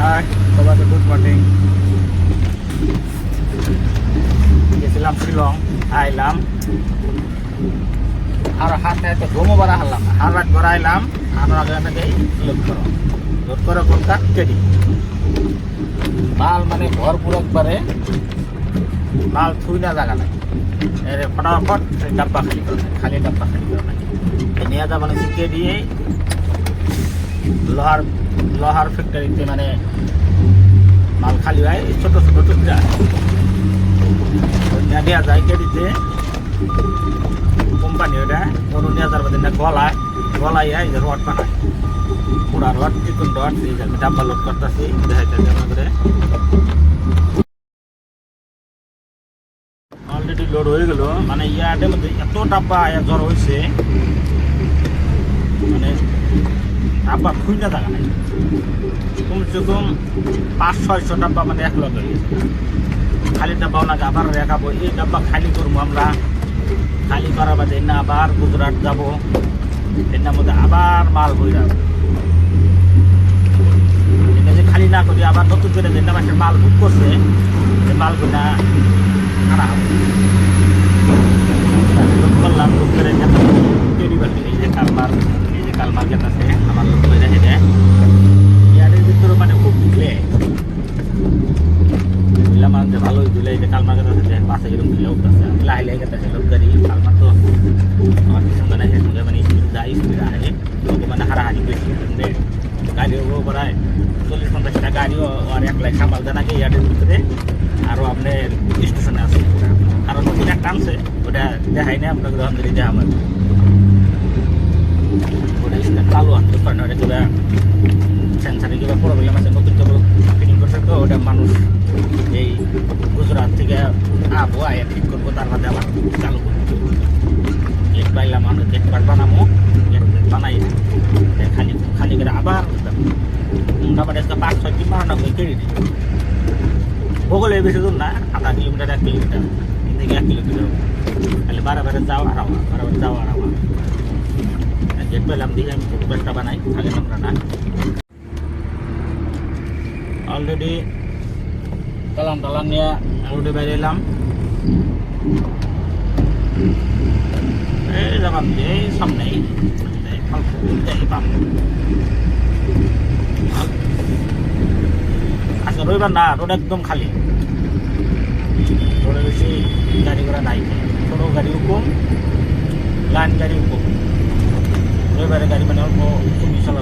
High সবাইকে good morning. গেছিলাম শিলং, আইলাম আর হাতে হাতে ঘুমো বাড়া হারলাম না, হার রাত ভরা আইলাম। আমরা আগে লোড করো কোনটা কেডি মাল মানে ভরপুর একবারে মাল থুই না জায়গা নাই। এর ফটাফট ডাব্বা খালি করে নাই, খালি ডাব্বা খালি করে নাই। নিয়ে যা মানে শিখিয়ে দিয়ে লোহার ফ্যাক্টরিতে মানে মাল খালি হয় ছোট ছোট টুকরা নেওয়া যায় কেডিতে কোম্পানি। ওটা কোনো নিয়ে যাওয়ার বাদে গলায় এই যে রড বানায়, পুরা রড চিকন রড এই যে ডাব্বা লোড করতেছি দেখাইতেছি আমাদের। অলরেডি লোড হয়ে গেল, মানে ইয়ার্ডের মধ্যে এত ডাব্বা জ্বর হয়েছে মানে ডাব্বা খুঁজে থাকা নাই। কমসে কম 500-600 ডাব্বা মানে এক লগে হয়ে গেছে। খালি ডাব্বা ওনাকে আবার রেখাবো, এই ডাব্বা খালি করবো আমরা। খালি করার বাদে না আবার গুজরাট যাবো, এর মধ্যে আবার মাল বই যাবো। এটা যে খালি না করি আবার নতুন করে যে মাসের মাল বুক করছে সে মালগুলো আনা হবে। করলাম বুক করে তৈরি করতে এই যে কালমার গেট আছে আমার লোক করে হেঁটে ইয়ারের ভিতরে মানে খুব দিলে বুঝলাম যে ভালোই দিলে এই যে কালমার গেট আছে পাশে এরকম দিলে উঠতেছে লাহি লাহি গেছে লোক গাড়ি কালমার তো আমার কিছু মানে সঙ্গে মানে যাই স্পিড আহে লোকে মানে হারাহারি বেশি গাড়িও বেড়ায় 40-50টা গাড়িও আর এক লাখ সামাল দেন আগে ইয়ার্ডের ভিতরে। আরও আপনার স্টেশনে আছে কারণ নতুন একটা আনছে ওটা দেখাই না আপনাকে যখন ধরে দেওয়া আমার ওটা চালু আনতে পারে না। ওটা কিবা সেন্সারে কিবা প্রবলেম আছে, নতুন কেবল ফিটিং করছে তো ওটা মানুষ এই গুজরাট থেকে আবো আয়া ঠিক করবো, তার মধ্যে আবার চালু করবো। গেট পাইলাম আমরা গেট পার বানাবো, গেট বানাই খালি খালি করে আবার মোটামুটি আজকে 5-6 দিন বানানো করে কেড়ে দিই। ভূগোলে বেশি দূর না, 0.5 কিলোমিটার 1 কিলোমিটার থেকে 1 কিলোমিটার খালি বারে যাওয়া আর আওয়া গেট পেলাম দিয়ে আমি একটা বানাই আগে আমরা না। অলরেডি তালাম নিয়ে অলরেডি বাইরে এলাম। এই যাবাম এই সামনেই আচ্ছা রবিবার না, রোড একদম খালি, রোডে বেশি গাড়ি ঘোড়া নাই, ছোটো গাড়িও কম, লাইন গাড়িও কম। রবিবারে গাড়ি মানে অল্প কমই চলাচল